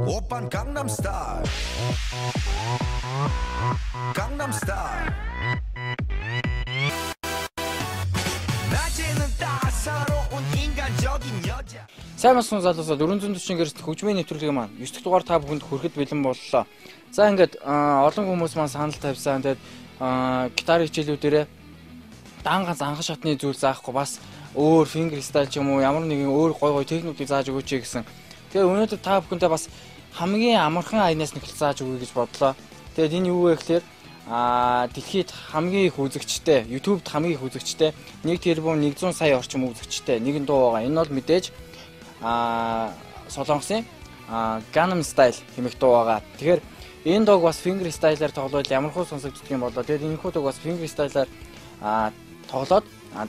오빤 강남스타일 강남스타일 낮에는 따사로운 인간적인 여자. Сайн болсон залуусаа 440 гэрст хөгжмийн нэвтрүүлэг маань 9 дахь дугаар та бүхэнд хүрэхэд бэлэн боллоо. За ингээд олон хүмүүс маань санал тавьсан. Тэгээд гитар хичээлүүдээрээ дан ганц анхан шатны зүйл заахгүй бас өөр фингер стайл ч юм уу ямар нэгэн өөр гой гой техникүүдийг зааж өгөөч гэсэн. Тэгээд өнөөдөр та бүхэнтэй бас хамгийн амархан аянаас нэг зааж өгье гэж бодлоо. Тэгээд энэ юу вэ гэхээр дэлхийд хамгийн их үзэгчтэй, YouTube-д хамгийн их үзэгчтэй 1 тэрбум 100 сая орчим үзэгчтэй нэгэн дуу байгаа. Энэ бол мэдээж Солонгосын Gangnam Style хэмээх дуу байгаа. Тэгэхээр энэ дууг бас finger style-аар тоглоод ямар хөө сонсогддог юм болоо. Тэгээд энэ хүү дууг бас finger style-аар тоглоод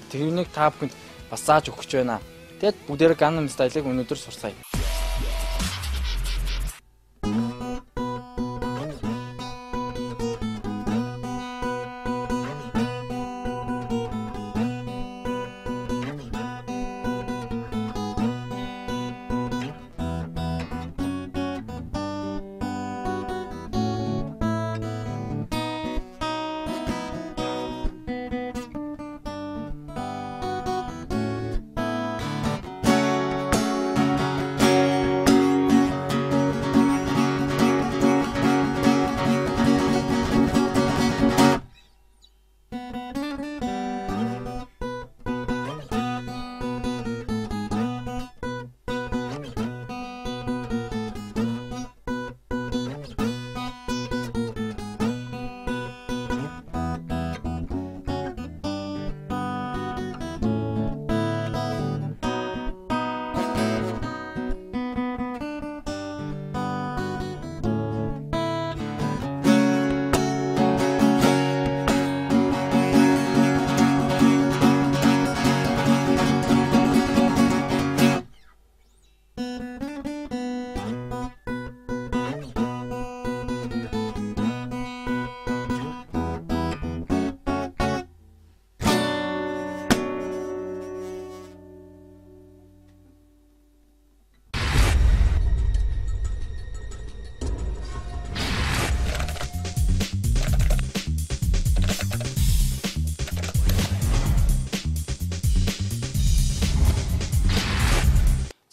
тэрнийг та бүхэнд бас зааж өгч байна. Тэгээд бүгдээрээ Gangnam Style-ыг өнөөдөр сурцгаая.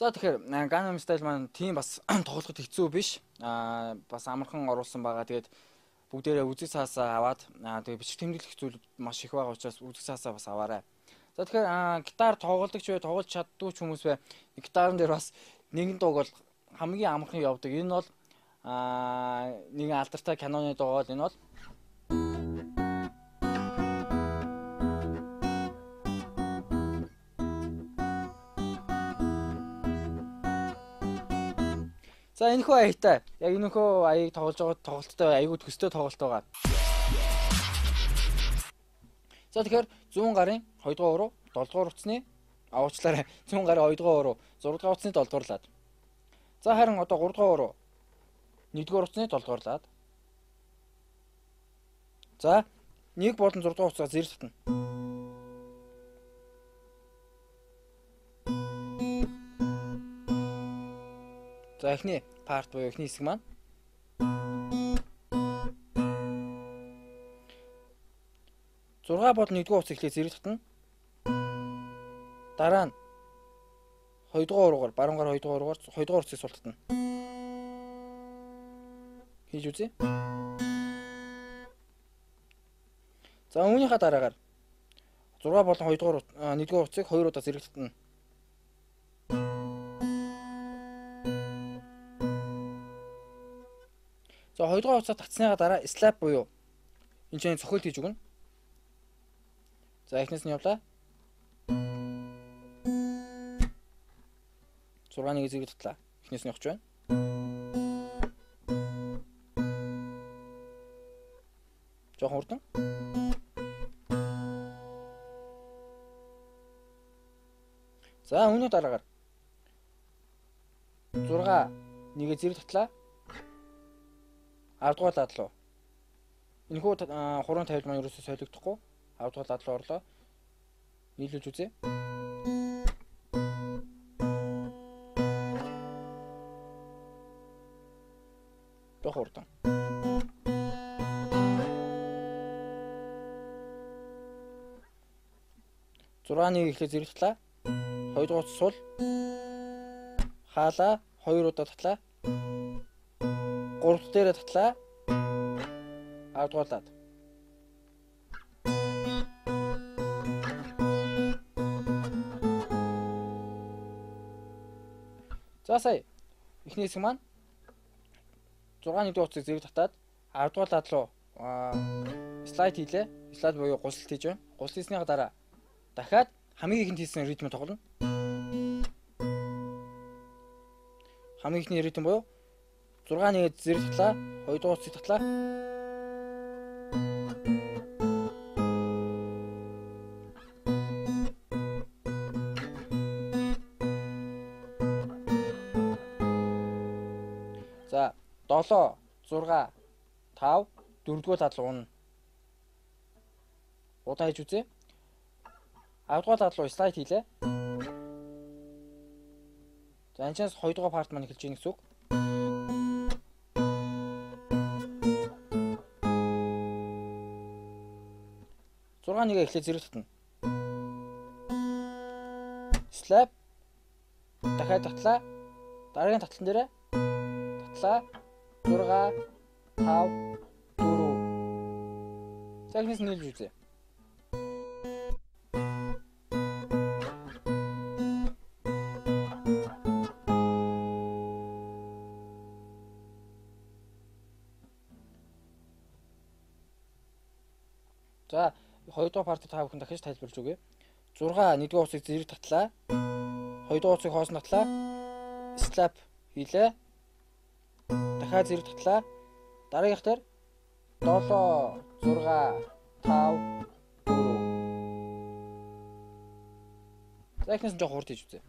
За тэгэхээр Gangnam Style маань тийм бас тоглоход хэцүү биш. Бас амархан оруулсан байгаа. Тэгээд бүгдээрээ үзэг цаасаа аваад тэгээд бичих тэмдэглэх зүйлүүд маш их байгаа учраас үзэг цаасаа бас аваарай. За тэгэхээр гитар тоглодог ч бай, тоглож чаддгүй ч хүмүүс бай. Гитарын дээр бас нэгэн дууг бол хамгийн амархан явдаг. Энэ бол нэгэн алдартай Canon-ы дуу бол энэ бол За энэ хөө аятай. Яг энэ хөө аяыг тоглож байгаа тоглолттой аягүй төстэй тоглолт байгаа. За тэгэхээр 100 гарын 2 дугаар уруу 7 дугаар утасны уучлаарай 100 гарын 2 дугаар уруу 6 дугаар утасны 7 дугаар лаад. За харин одоо 3 дугаар уруу 1 дугаар утасны 7 дугаар лаад. За 1 болон 6 дугаар утсаа зэрэг татна. За эхний парт буюу эхний хэсэг маань 6 бол 1-р утас эхлээ зэрэг татна. Дараа нь 2-р уруугаар баруун гар 2-р уруугаар 2-р утсыг сул татна. Хийж үзье. За үүнийхээ дараагаар 6 болон 2-р 1-р утсыг 2 удаа зэрэг татна. За 2 дугаар утсаа татсныгаа дараа slap буюу энэ чинь цохилт хийж өгнө. За эхнээс нь явлаа. 6-ыг зэрэг татлаа. Эхнээс нь явж байна. Жохон хурдан. За үүний дараагаар 6 нэгэ зэрэг татлаа 10 дугаар лад руу. Энэхүү хуран тавилт маань ерөөсөө солигдохгүй. 10 дугаар лад руу орлоо. Нийлүүлж үзье. Дох хурдан. 6-1 ихлэ зэрэг татлаа. 2 дугаар сул. Хаалаа 2 удаа татлаа. 3 дээрээ татлаа. 10 дугаар лад. За сая эхний хэсэг маань 6-1 дугаар зэрэг татаад 10 дугаар лад руу слайд хийлээ. Слайд буюу гусалт хийж байна. Гусалт хийснийхаа дараа дахиад хамгийн ихэнд хийсэн ритм тоглоно. Хамгийн ихний ритм буюу 6-1 зэрэг татлаа, 2 дугаар зэрэг татлаа. За 7 6 5 4-р тал руу унана. Удаа хийж үзье. 10-р тал руу слайд хийлээ. За анчаас 2-р парт маань эхэлж ийн гэсэн үг. Нэгэ эхлээ зэрэг татна. Slap дахиад татлаа. Дараагийн татлан дээрээ татлаа 6 5 4. Цагнаас нийлж үзье. За 2 дугаар партид та бүхэн дахиж тайлбарлаж өгье. 6 1-р усыг зэрэг татлаа. 2 дугаар усыг хоос нь татлаа. Slap хийлээ. Дахиад зэрэг татлаа. Дараагийнх дээр 7 6 5 4. За ихнээс нь жоо хурд хийж үзье.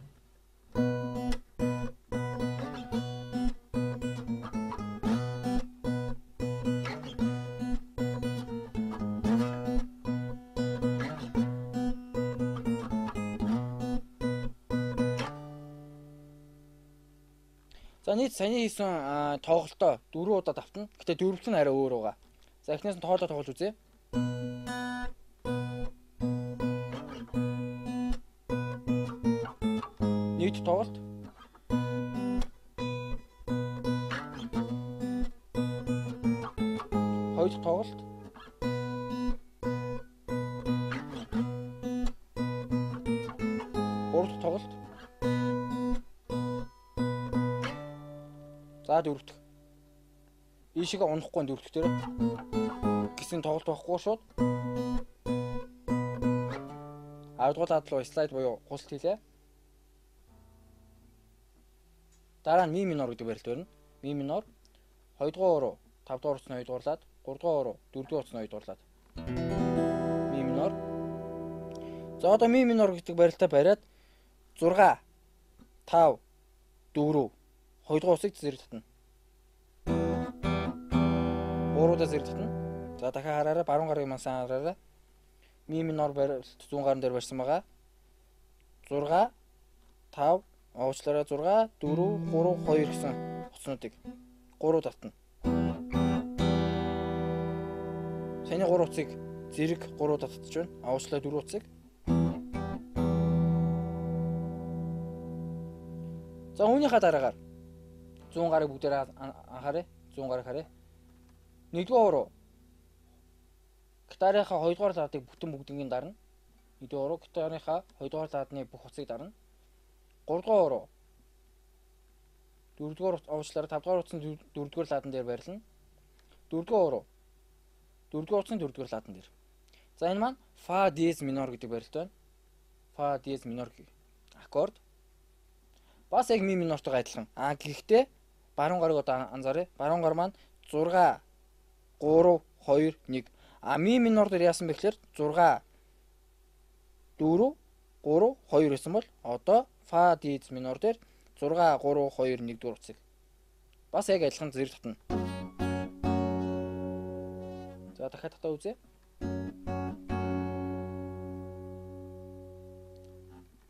За нийт саяны хийсэн тоглолтоо 4 удаа давтна. Гэтэ дөрөвт нь арай өөр байгаа. За эхнээс нь тоолоо тоглож үзье. Нийт тоглолт. Хоёр дахь тоглолт. Гурав дахь тоглолт. За дөрөв дэх. Ийшээгээ унахгүй дөрөв дэх дээр гэсэн тоглолт байхгүй шууд. 10 дугаар дадлуу слайд буюу гусалт хийлээ. Дараа нь ми минор гэдэг барилт барина. Ми минор 2 дугаар уруу 5 дугаар утасны 2 дуурлаад 3 дугаар уруу 4 дугаар утасны 2 дуурлаад. Ми минор. За одоо ми минор гэдэг барилтаа бариад 6 5 4 2 дугаар усыг зэрэг татна. 3 удаа зэрэг татна. За дахиад хараарай, баруун гарыг маань сайн хараарай. Ми минор барилт зүүн гарын дээр барьсан байгаа. 6 5 уучлаарай 6 4 3 2 гэсэн утаснуудыг 3 татна. Саяны 3 утсыг зэрэг 3 удаа татж байна. Уучлаарай 4 утсыг. За үүнийхээ дараагаар зүүн гарыг бүгдээр анхаарай. Зүүн гарыг харъя. 1-р уруу гитарынхаа 2-р ладыг бүтэн бүгднийг дарна. 1-р уруу гитарынхаа 2-р ладны бүх утсыг дарна. 3-р уруу 4-р уучлаарай 5-р утасны 4-р ладан дээр барилна. 4-р уруу 4-р утасны 4-р ладан дээр. За энэ маань фа диез минор гэдэг барилт байна. Фа диез минор аккорд. Бас яг ми минортойгоо адилхан. Гэхдээ баруун гарыг одоо анзаарай. Баруун гар маань 6 3 2 1. Ми минор дээр яасан бэ гэхээр 6 4 3 2 гэсэн бол одоо фа диез минор дээр 6 3 2 1 дугаар утсыг бас яг адилхан зэрэг татна. За дахиад татаа үзье.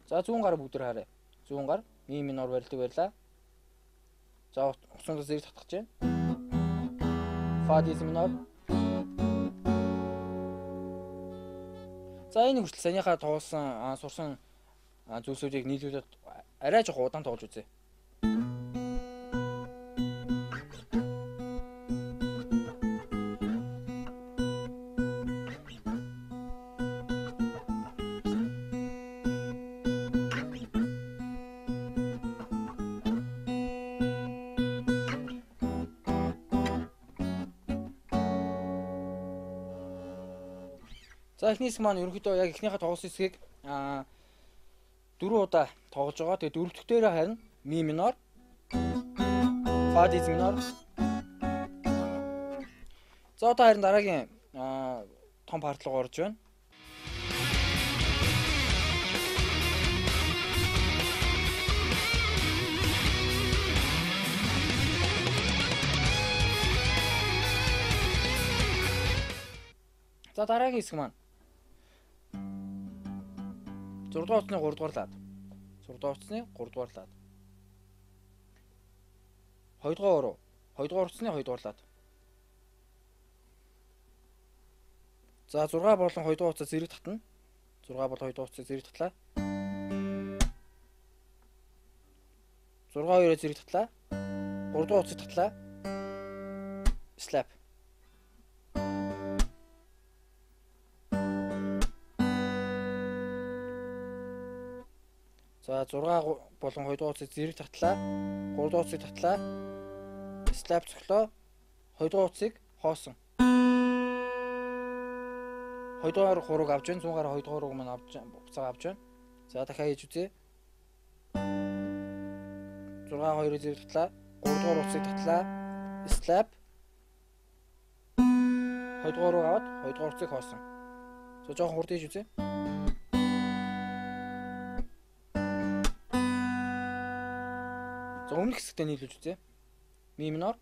За зүүн гар бүгд харъя. Зүүн гар ми минор барилдаг байлаа. За уцсандаа зэрэг татах гэж байна. Фа диез минор. За энэ хүртэл санийхаа тоглосон сурсан зүйлсүүдийг нийлүүлээд арай жоох удаан тоглож үзье. За эхний хэсэг маань ерөнхийдөө яг эхнийхээ тоглосон хэсгийг 4 удаа тоглож байгаа. Тэгээ дөрөв дэх дээр харин ми минор, фа диез минор. За одоо харин дараагийн том парт руу орж байна. За дараагийн хэсэг маань 6 дугаар утасны 3 дугаар лад. 6 дугаар утасны 3 дугаар лад. 2 дугаар уруу. 2 дугаар утасны 2 дугаар лад. За 6 болон 2 дугаар утас зэрэг татна. 6 бол 2 дугаар утас зэрэг татлаа. 6 2-оор зэрэг татлаа. 3 дугаар утас татлаа. Slap. За 6 болон 2 дугаар утсыг зэрэг татлаа. 3 дугаар утсыг татлаа. Slap цоглоо. 2 дугаар утсыг хоосон. 2 дугаар хурууг авч байна. 100-аар 2 дугаар хурууг маань буцаага авч байна. За дахиад хийж үзье. 6 2-ыг зэрэг татлаа. 3 дугаар утсыг татлаа. Slap. 2 дугаар руу аваад 2 дугаар утсыг хоосон. За жоохон хурд хийж үзье. За өмнөх хэсэгтээ нийлүүлж үзье. Ми минор.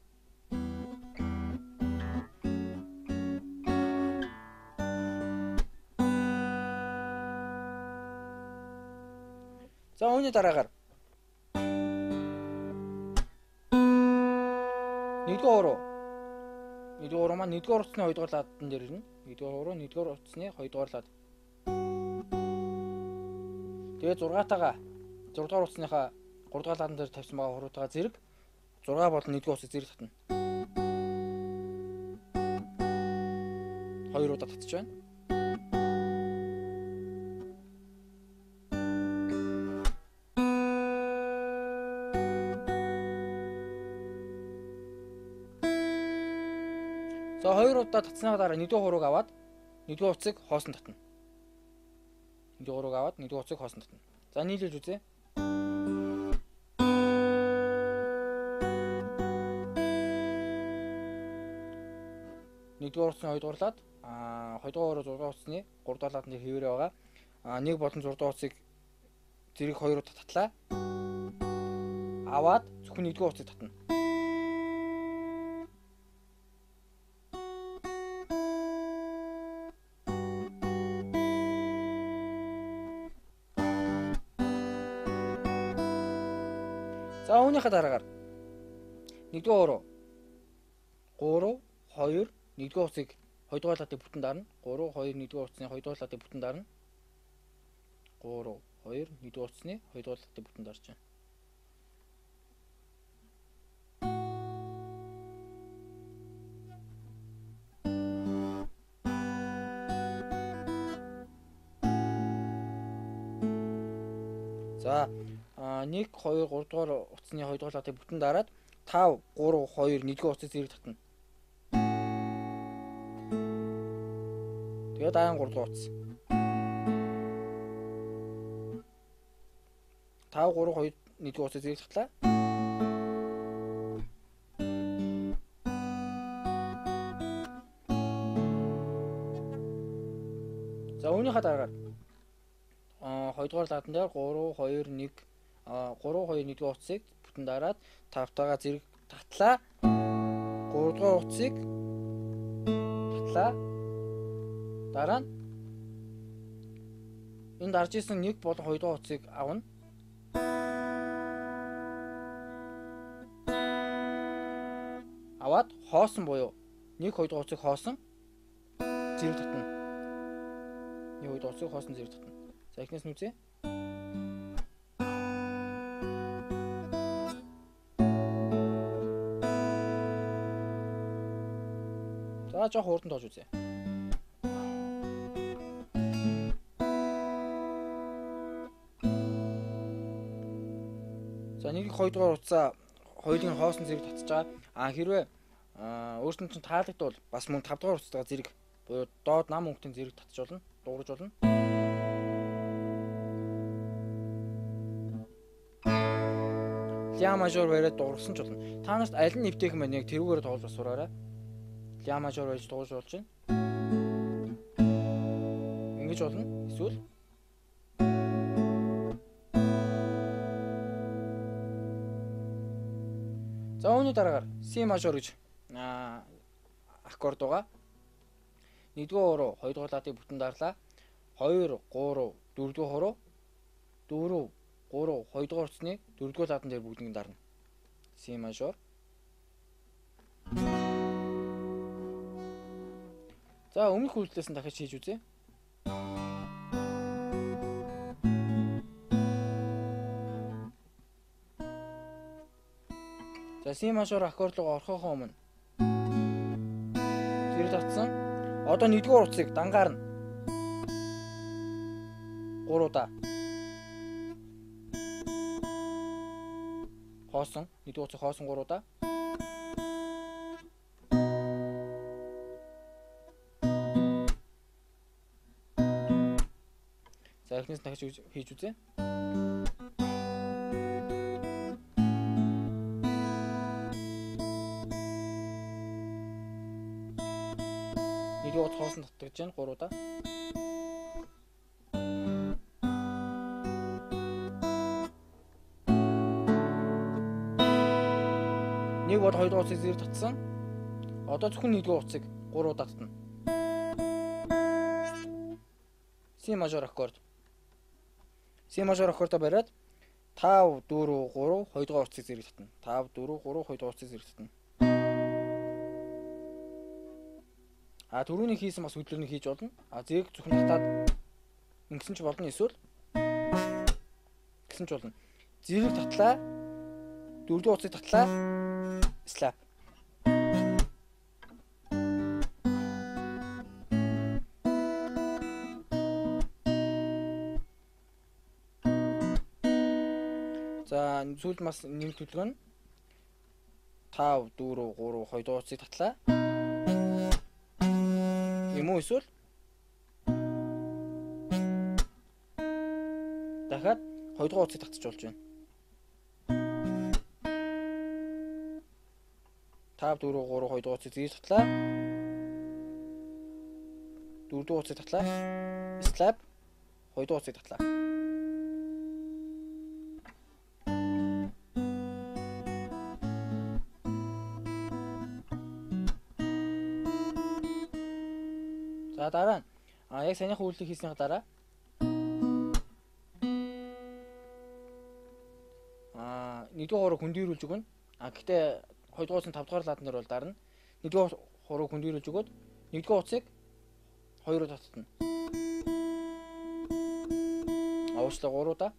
За үүний дараагаар 1-р уруу. 1-р уруу маань 1-р утасны 2 дугаар ладан дээр ирнэ. 1-р уруу 1-р утасны 2 дугаар лад. Тэгээ 6-таагаа 6 дугаар утасныхаа 3 дугаар ладан дээр тавьсан байгаа хуруутайгаа зэрэг 6 болон 1-р утсыг зэрэг татна. 2 удаа татчих байна. За 2 удаа татсныхаа дараа 1-р хурууг аваад 1-р утсыг хоосон татна. 1-р хурууг аваад 1-р утсыг хоосон татна. За нийлүүлж үзье. Нэгдүгээр утасны 2 дугаар лад 2 дугаар 6 дугаар утасны 3 дугаар ладны хэвээрээ байгаа. 1 болон 6 дугаар утсыг зэрэг 2 удаа татлаа. Аваад зөвхөн 1-р утсыг татна. За үүнийхээ дараагаар 1-р уруу 3 2 1-р утсыг 2 дугаар ладыг бүтэн дарна. 3 2 1-р утасны 2 дугаар ладыг бүтэн дарна. 3 2 1-р утасны 2 дугаар ладыг бүтэн дарж байна. За 1 2 3 дугаар утасны 2 дугаар ладыг бүтэн дараад 5 3 2 1-р утсыг зэрэг татна. Тэгээд даан 3 дугаар утас. 5 3 2 1-р утсыг зэрэг татлаа. За үүнийхээ дараагаар 2 дугаар ладан дээр 3 2 1 3 2 1-ийн утсыг бүтэн дараад 5-таагаа зэрэг татлаа. 3 дугаар утсыг татлаа. Дараа нь энэ дарж исэн 1 болон 2 дугаар утсыг авна. Аваад хоосон буюу 1 2 дугаар утсыг хоосон зэрэг татна. 1 2 дугаар утсыг хоосон зэрэг татна. За эхнээс нь үзье. За жоох хурдан тоож үзье. За 1-ийг 2 дугаар утсаа хоёулын хоосон зэрэг татчих байгаа. Хэрвээ өөртөө чинь таалагдвал бас мөн 5 дугаар утсаа зэрэг буюу доод нам өнгөтийн зэрэг татчих болно, дуурж болно. Ля мажор бариад дуурсан ч болно. Та нарт аль нь нэвтэйхэн байна яг тэрүүгээр тоглож сураарай. Ля мажор байж дуурж болж байна. Ингэж болно. Эсвэл за үүний дараагаар C мажор гэж аккорд байгаа. 1-р хуруу 2-р ладыг бүтэн дарлаа. 2 3 4-р хуруу 4 3 2-р утасны 4-р ладан дээр бүгднийг дарна. C мажор. За өмнөх үйлдэлээс нь дахиж хийж үзье. За C мажор аккорд руу орохоос өмнө зэрэг татсан. Одоо 1-р утсыг дангаар нь 3 удаа хоосон. 1-р утсыг хоосон 3 удаа. За эхнээс дахиж хийж үзье. Хоосон татгаж байна 3 удаа. Нэг бол 2 дугаар утсыг зэрэг татсан. Одоо зөвхөн 1-р утсыг 3 удаа татна. C мажор аккорд. C мажор аккордоо бариад 5 4 3 2 дугаар утсыг зэрэг татна. 5 4 3 2 дугаар утсыг зэрэг татна. Түрүүний хийсэн бас хөдлөлийг хийж болно. Зэрэг зөвхөн татаад ингэсэн ч болно, эсвэл гэсэн ч болно. Зэрэг татлаа. 4-р утсыг татлаа. Slap. За сүүлд бас нэмэлт хөдөлгөөн нь 5 4 3 2 дугаар утсыг татлаа. Юм уу эсвэл дахиад 2 дугаар утсыг татчих болж байна. 5 4 3 2 дугаар утсыг зэрэг татлаа. 4 дугаар утсыг татлаа. Slap 2 дугаар утсыг татлаа. За дараа нь яг санийхаа үйлдэл хийснийхаа дараа 1-р хуруу хөндөрүүлж өгнө. Гэхдээ 2 дугаараас нь 5 дугаар ладан дээр бол дарна. 1-р хуруу хөндөрүүлж өгөөд 1-р утсыг 2-оор татна. Уучлаа 3 удаа.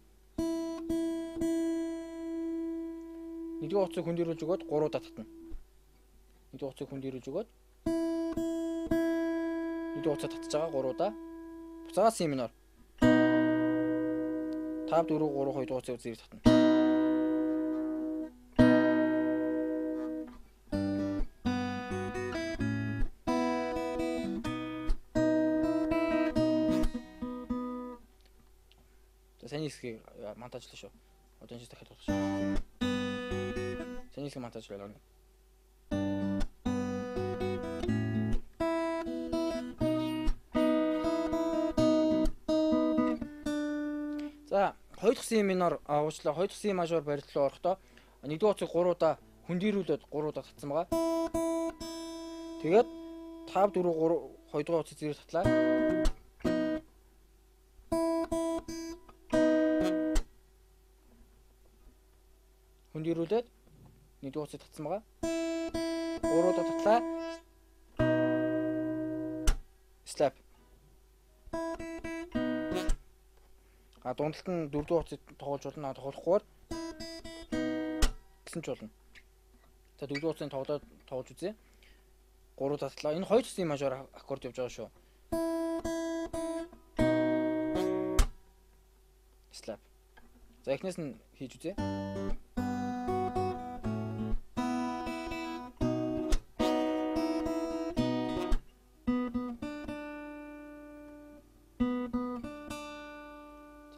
1-р утсыг хөндөрүүлж өгөөд 3 удаа татна. 1-р утсыг хөндөрүүлж өгөөд 1-р утсаа татж байгаа 3 удаа. Буцаагаад C минор. 5 4 3 2 дугаар утсыг зэрэг татна. Сайн хэсгийг монтажлаа шүү. Одоо энэ дахиад болох шүү. Сайн хэсгийг монтажлаа. 2 дахь C минор уучлаа 2 дахь C мажор барилт руу орохдоо 1-р утсыг 3 удаа хүндийрүүлээд 3 удаа татсан байгаа. Тэгээд 5 4 3 2-р утсыг зэрэг татлаа. Хүндийрүүлээд 1-р утсыг татсан байгаа. 3 удаа татлаа. Slap. Дундалт нь 4-р утсыг тоглож болно, тоглохгүйгээр гэсэн ч болно. За 4-р утсыг тоглож үзье. 3 татлаа. Энэ 2 C мажор аккорд явж байгаа шүү. Slap. За эхнээс нь хийж үзье.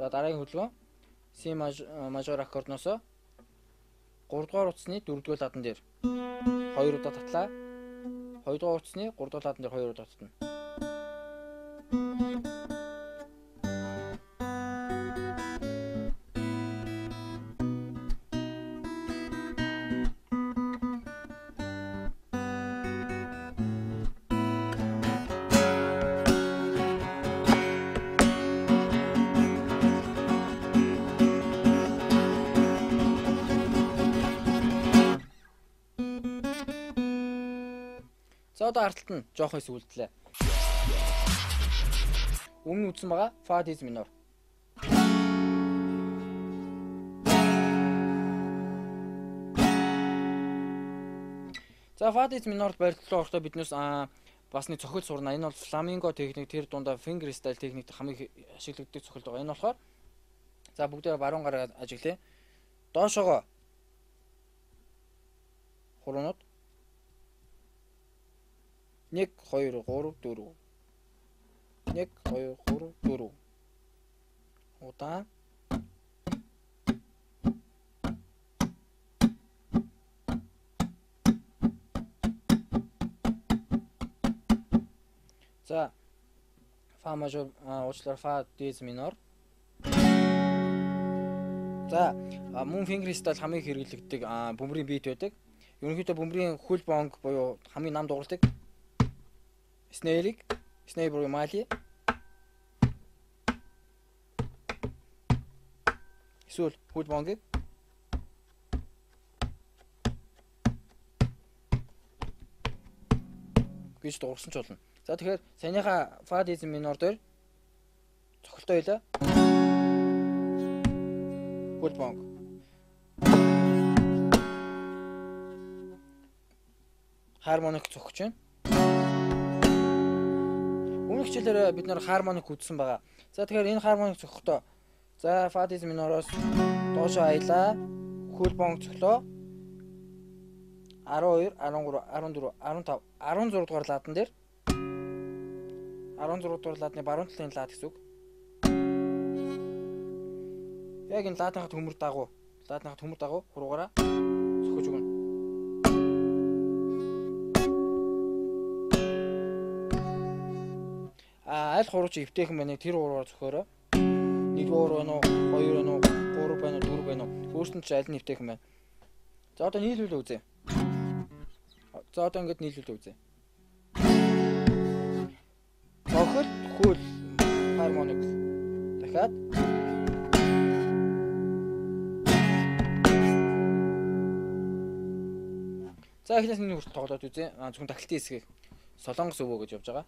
За дараагийн хөдөлгөөн C мажор аккордноос 3-р утасны 4-р ладан дээр 2 удаа татлаа. 2-р утасны 3-р ладан дээр 2 удаа татна. За одоо арталт нь жоох хэсэг үлдлээ. Өмнө үзсэн байгаа Fa диез минор. За Fa диез минорт барилтлаа орохдоо биднээс бас нэг цохил сурна. Энэ бол фламинго техник, тэр дундаа finger style техникт хамгийн ашигладаг цохилт байгаа. Энэ болохоор за бүгдээ баруун гараа ажиглая. Доошоогоо хуруунууд 1 2 3 4 1 2 3 4 удаа за Fa мажор уучлаарай Fa диез минор. За мөн finger style хамгийн хэрэглэгддэг бөмбөрийн бит байдаг. Ерөнхийдөө бөмбөрийн хөл бонг буюу хамгийн нам дууралдаг Snare буюу мали. Эсвэл хөл бонг гэж дуурсан ч болно. За тэгэхээр саяныхаа Fa диез минор дээр цохилтоо хийлээ. Хөл бонг. Хармоник цохиж байна. Өмнөх хичээлээр бид нэр хармоник үзсэн байгаа. За тэгэхээр энэ хармоник цохихдоо за Fa диез минороос доошоо аялаа. Хөл бонг цохлоо. 12, 13, 14, 15, 16 дугаар ладан дээр 16 дугаар ладны баруун талын лад гэсэн үг. Яг энэ ладынхаа төмөр дагуу хуруугаараа цохиж өгнө. Аль хурууч эвтэйхэн байна тэр хуруугаар цохиороо. 1 хуруу байна уу, 2 байна уу, 3 байна уу, 4 байна уу. Өөрсөнд ч аль нь эвтэйхэн байна. За одоо нийлүүлээ үзье. За одоо ингэж нийлүүлээ үзье. Цохол, хөл, хармоник. Дахиад за эхнээс нэг хүртэл тоглоод үзье. Зөвхөн тахилтын хэсгийг солонгос өвөө гэж явж байгаа.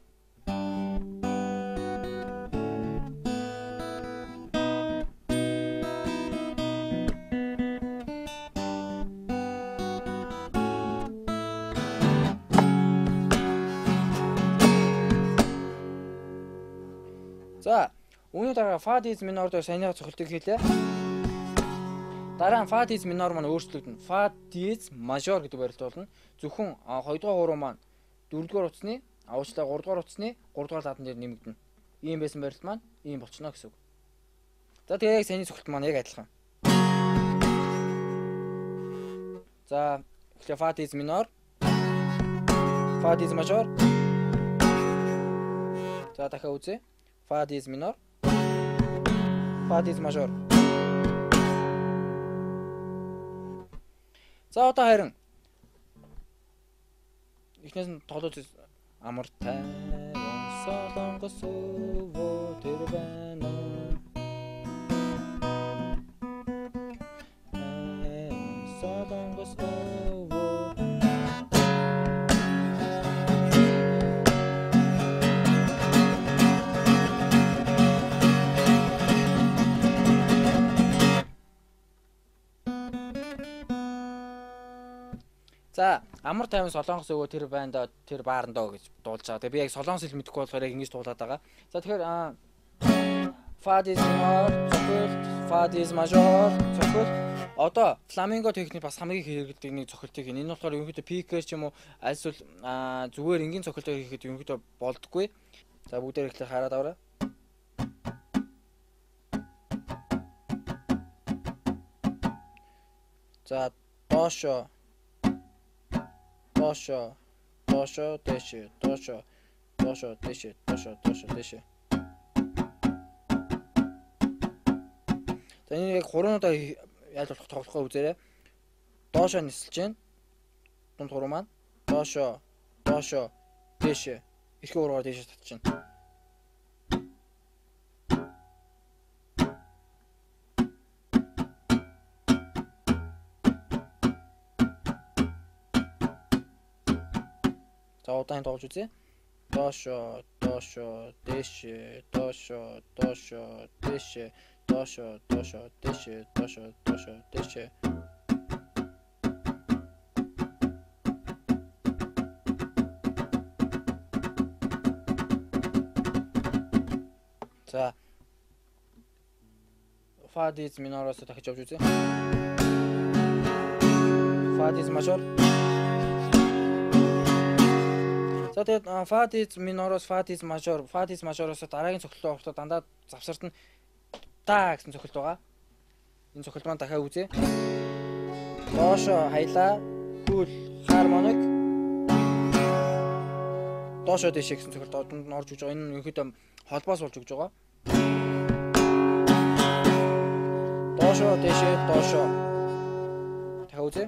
За үүний дараа Fa диез минор дээр саяныхаа цохилтыг хийлээ. Дараа нь Fa диез минор маань өөрчлөгдөнө. Fa диез мажор гэдэг барилт болно. Зөвхөн 2 дугаар хуруу маань 4 дугаар утасны, уучлаа 3 дугаар утасны 3 дугаар ладан дээр нэмэгдэнэ. Ийм байсан барилт маань ийм болчихно гэсэн үг. За тэгээ яг саяны цохилт маань яг адилхан. За эхлээ Fa диез минор, Fa диез мажор. За дахиад үзье. Fa диез минор, Fa диез мажор. За одоо харин эхнээс нь тоглож амар тайван солонгос өвөө тэр байна. Солонгос өвөө. За амар тайван солонгос өвөө тэр байндаа тэр баарандаа гэж дуулж байгаа. Тэгээ би яг солонгос хэл мэдэхгүй болохоор яг ингэж дуулаад байгаа. За тэгэхээр fa diез minor цохилт, fa diез major цохилт. Одоо фламинго техник бас хамгийн хэрэгэлдэг нэг цохилтыг хин. Энэ болохоор ерөнхийдөө пикер ч юм уу альсвал зүгээр энгийн цохилтоор хийхэд ерөнхийдөө болдоггүй. За бүгдээр ихлээр хараад аваарай. За доошо доошо доошо дэшэ доошо доошо дэшэ доошо доошо дэшэ. За энэ яг хуруунуудаа яаж болох тоглохоо үзээрэй. Доошо нисэлж гин. Дунд хуруу маань доошо доошо дэшэ эрхээ уруугаар дэшэ татчихна. За удаан тоглож үзье. Доошо доошо дэшэ доошо доошо дэшэ доошо доошо дэшэ доошо доошо дэшэ. За fa diез minoroос дахиж явж үзье. Fa diез major. За тэгээд fa diез minoroос fa diез majoroос дараагийн цохилт авахдаа дандаа завсарт нь та гэсэн цохилт байгаа. Энэ цохилт маань дахиад үзье. Доошо хайлаа, хөл хармоник. Доошо дэшэ гэсэн цохилт одонд нь орж иж байгаа. Энэ ерөнхийдөө холбоос болж өгж байгаа. Доошо дэшэ доошо. Дахиад үзье.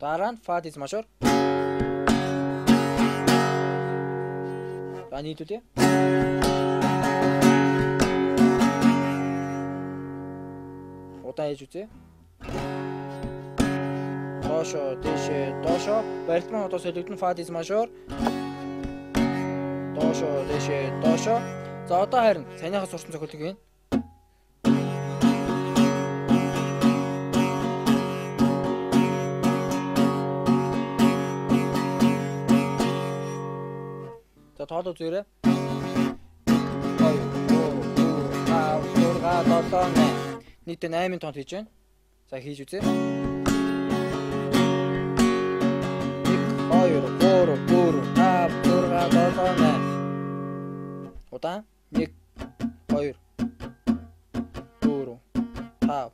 Дараа нь fa diез major. За нийлүүлээ. Удаан хийж үзье. Доошо дэшэ доошо. Барилдман одоо солигдсон fa diез major. Доошо дэшэ доошо. За одоо харин саяныхаа сурсан цохилтыг ийн. За тоолоо үзээрэй. 2 3 4 5 6 7 8. Нийтдээ 8 тонт хийж байна. За хийж үзье. 1 2 3 4 5 6 7 8. Удаан 1 2 4 5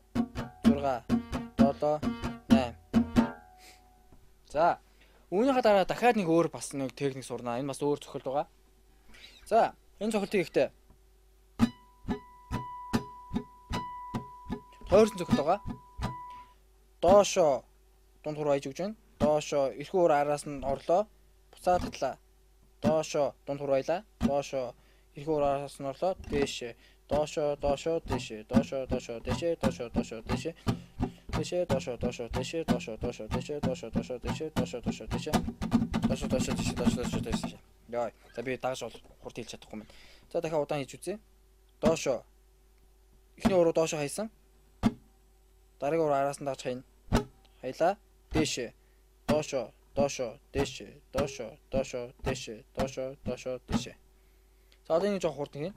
6 7 8. За үүнийхээ дараа дахиад нэг өөр бас нэг техник сурнаа. Энэ бас өөр цохилт байгаа. За энэ цохилтыг ихтэй тойрсон цохилт байгаа. Доошо дунд хуруу аяж өгч байна. Доошо эрхүү уур араас нь орлоо. Буцаад татлаа. Доошо дунд хуруу аялаа. Доошо эрхүү уур араас нь орлоо. Дэшэ. Доошо доошо дэшэ. Доошо доошо дэшэ. Доошо доошо дэшэ. Дэшэ доошо доошо дэшэ. Доошо доошо дэшэ. Доошо доошо дэшэ. Доошо доошо дэшэ. Доошо доошо дэшэ. Доошо доошо дэшэ. Яа. За би дагаж бол хурд хэлж чадахгүй юм. За дахиад удаан хийж үзье. Доошо. Эхний уруу доошо хайсан. Дараагийн уруу араас нь дагаж хайна. Хаялаа. Дэшэ. Доошо доошо дэшэ. Доошо доошо дэшэ. Доошо доошо дэшэ. За одоо энэ жоох хурд хийн.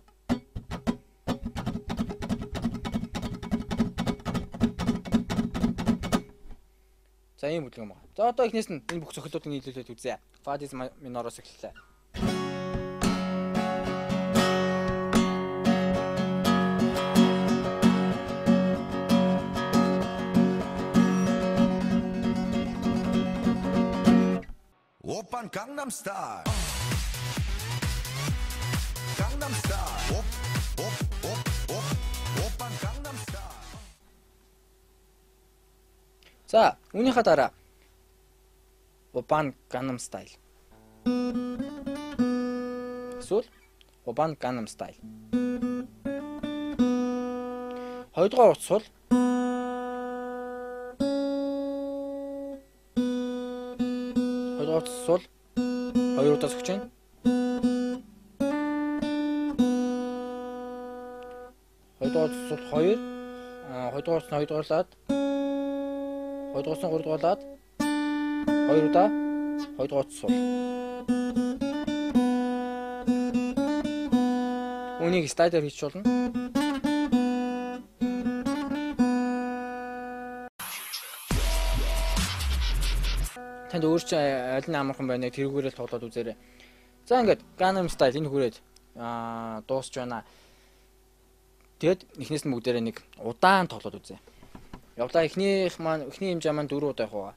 За ийм бүлэг юм байна. За одоо эхнээс нь энэ бүх цохилтуудыг нийлүүлээд үзье. Fa diез minoroос эхэллээ. Oppan Gangnam Style. Gangnam Style. Oppan Gangnam Style. За, үүнийхээ дараа Oppan Gangnam Style. Эсвэл Oppan Gangnam Style. Хоёрдугаар утас бол хоёр удаас өгч байна. Хоёрдугаар утас бол 2. Хоёрдугаар утас нь 2 дугаарлаад 2 дугаарс нь 3 дугаарлаад 2 удаа 2 дугаар утас бол. Үүнийг стайлаар хийчих болно. Танд өөр чи аль нь амархан байна тэрүүгээрээ л тоглоод үзээрэй. За ингээд Gangnam Style энэ хүрээд дуусч байна. Тэгэд эхнээс нь бүгдээрээ нэг удаан тоглоод үзье. Явлаа эхний хэмжээ маань 4 удаа яваа.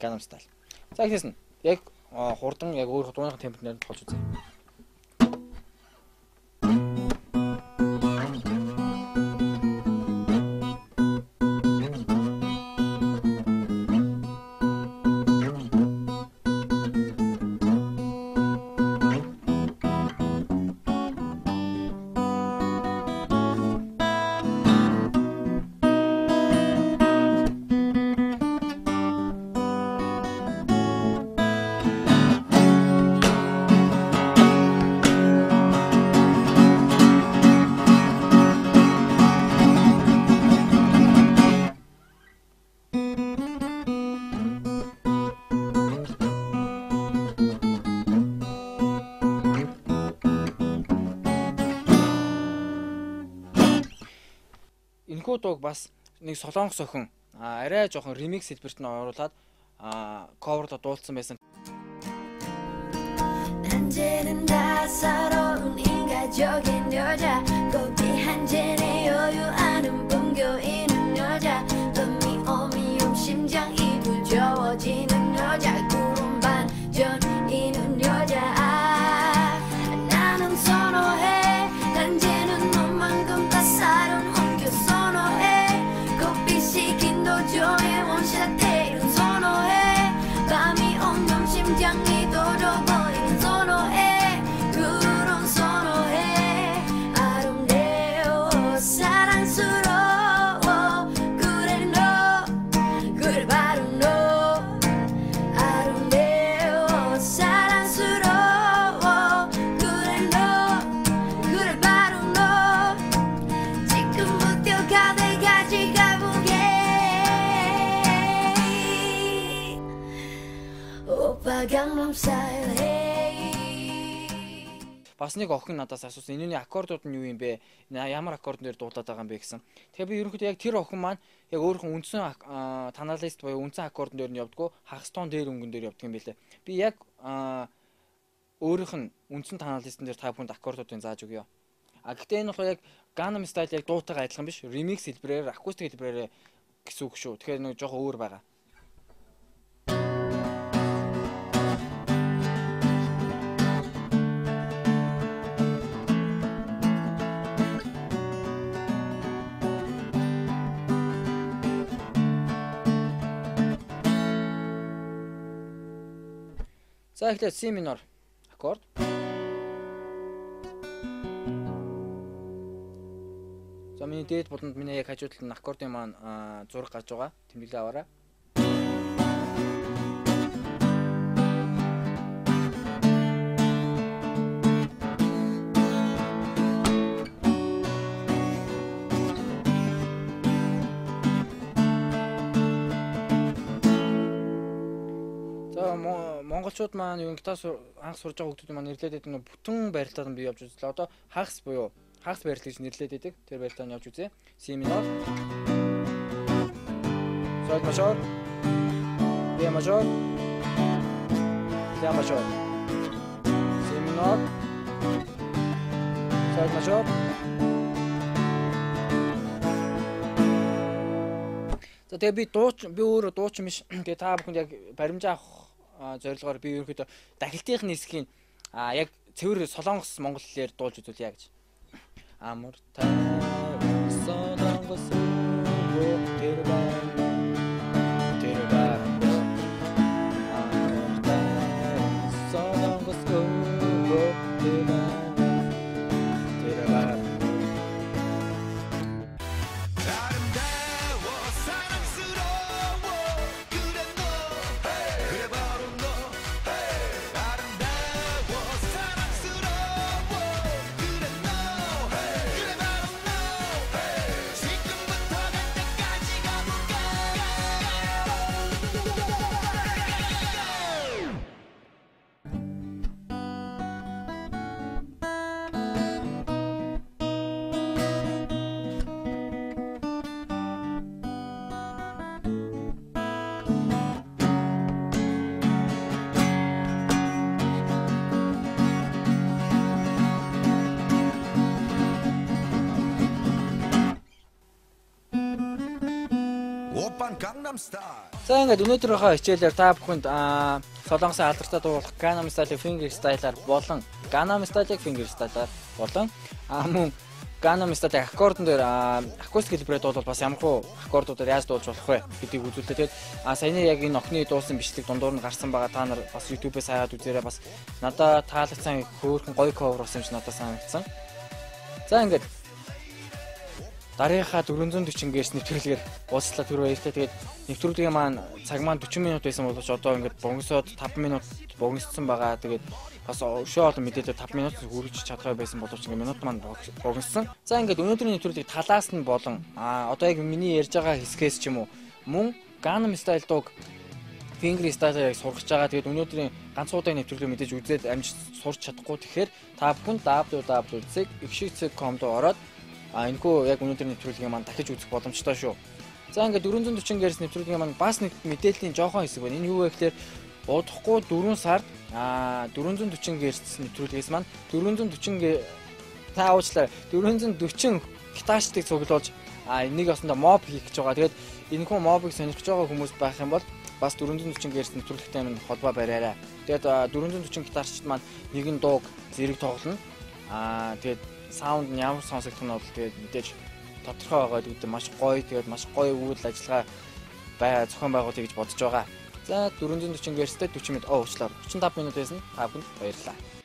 Gangnam Style. За ихээс нь яг хурдан яг өөр дууныхаа темпд нэр тоглож үзье. Энэхүү дууг бас нэг солонгос охин арай жоохон ремикс хэлбэрт нь оруулаад cover-д дуулсан байсан. 현재는 다사로운 인간적인 여자 고비 한전의 여유하는 붕교이는 여자 미오미움 심장이 부저워지는 여자 구름 반전이는 여자 나는 선호해 단지는 너만큼 따사로운 원규 선호해 고빛이 긴 도저의 원샷 때는 선호해 밤이 오면 심장이 도져버리는 선호해 그런 선호해 아름다워 사랑스러워 그래 너 그래 바로 너 아름다워 사랑스러워 그래 너 그래 바로 너 지금부터 가득까지 가보게 오빠 Gangnam Style Бас нэг охин надаас асуусан. Энэний аккордууд нь юу юм бэ? Ямар аккорд нэр дуулаад байгаа юм бэ гэсэн. Тэгээ би ерөнхийдөө яг тэр охин маань яг өөрийнхөө үндсэн таналист буюу үндсэн аккорд нэр нь явдггүй хагас тон дээр өнгөн дээр явдаг юм байлээ. Би яг өөрийнх нь үндсэн таналистын дээр та бүхэнд аккордуудыг зааж өгье. Гэхдээ энэ болохоор яг Gangnam Style яг дуутайгаа адилхан биш. Remix хэлбэрээр, акустик хэлбэрээр гэсэн үг шүү. Тэгэхээр нэг жоохон өөр байгаа. За эхлээд C minor аккорд. За миний дээд буланд миний яг хажуу талд нь аккордын маань зураг гарч байгаа. Тэмдэглээ аваарай. монголчууд маань юу гитар анх сурж байгаа хүмүүс маань нэрлээд байдаг нэг бүтэн барилтаар нь бий явж үзлээ. Одоо хагас буюу хагас барилт гэж нэрлээд байдаг. Тэр барилтаар нь явж үзье. Си минор, соль мажор, ре мажор, ля мажор, си минор, соль мажор. За тэгээ би өөрөө дуучин биш. Тэгээ та бүхэнд яг баримжаа авах зорилгоор би ерөнхийдөө дахилтын хэсгийн яг цэвэр солонгос монгол хэлээр дуулж үзүүлье гэж. Амар тайван солонгос тэр солонгос Oppan Gangnam Style. За ингээд өнөөдрийнхөө хичээлээр та бүхэнд солонгосын алдартай дуулах Gangnam Style-ыг finger style-аар болон Gangnam Style-ыг finger style-аар болон мөн Gangnam Style аккордон дээр акустик хэлбэрээр дуулбал бас ямархуу аккордуудаар яаж дуулж болох вэ гэдгийг үзүүлээ. Тэгээд саяны яг энэ охины дуусан бичлэг дундуур нь гарсан байгаа. Та нар бас YouTube-ээс хаяад үзээрэй. Бас надад таалагдсан хөөрхөн гоё cover болсон юм чи надад санагдсан. За ингээд дараагийнхаа 440 ГГц нэвтрүүлгээр уучлаа түр баяртай. Тэгээд нэвтрүүлгийн маань цаг маань 40 минут байсан боловч одоо ингээд богиносоод 5 минут богиноссон байгаа. Тэгээд бас өшөө олон мэдээлэл 5 минут хүргэж чадхаа байсан боловч ингээд минут маань богиноссон. За ингээд өнөөдрийн нэвтрүүлгийг талаас нь болон одоо яг миний ярьж байгаа хэсгээс ч юм уу мөн Gangnam Style дууг finger style-ыг сургаж байгаа. Тэгээд өнөөдрийн ганц удаагийн нэвтрүүлгийг мэдээж үзээд амжилт сурч чадахгүй. Тэгэхээр та бүхэн www.ikshik.com-д ороод энэхүү яг өнөөдрийн нэвтрүүлгийн маань дахиж үзэх боломжтой шүү. За ингээд 440 ГГц нэвтрүүлгийн маань бас нэг мэдээллийн жоохон хэсэг байна. Энэ юу вэ гэхээр удахгүй 4 сард 440 ГГц нэвтрүүлгээс маань 440 гитарчдыг цуглуулж энийг осондоо моб хийх гэж байгаа. Тэгээд энэхүү мобыг сонирхож байгаа хүмүүс байх юм бол бас 440 ГГц нэвтрүүлэгтэй минь холбоо бариарай. Тэгээд 440 гитарчд маань нэгэн дууг зэрэг тоглоно. Тэгээд саунд нь ямар сонсогдох нь бол тэгээд мэдээж тодорхой байгаа гэдэг маш гоё. Тэгээд маш гоё үйл ажиллагаа зохион байгуулъя гэж бодож байгаа. За 440 ГГц-тэй 40 минут уучлаарай. 45 минут байсан. Та бүхэнд баярлалаа.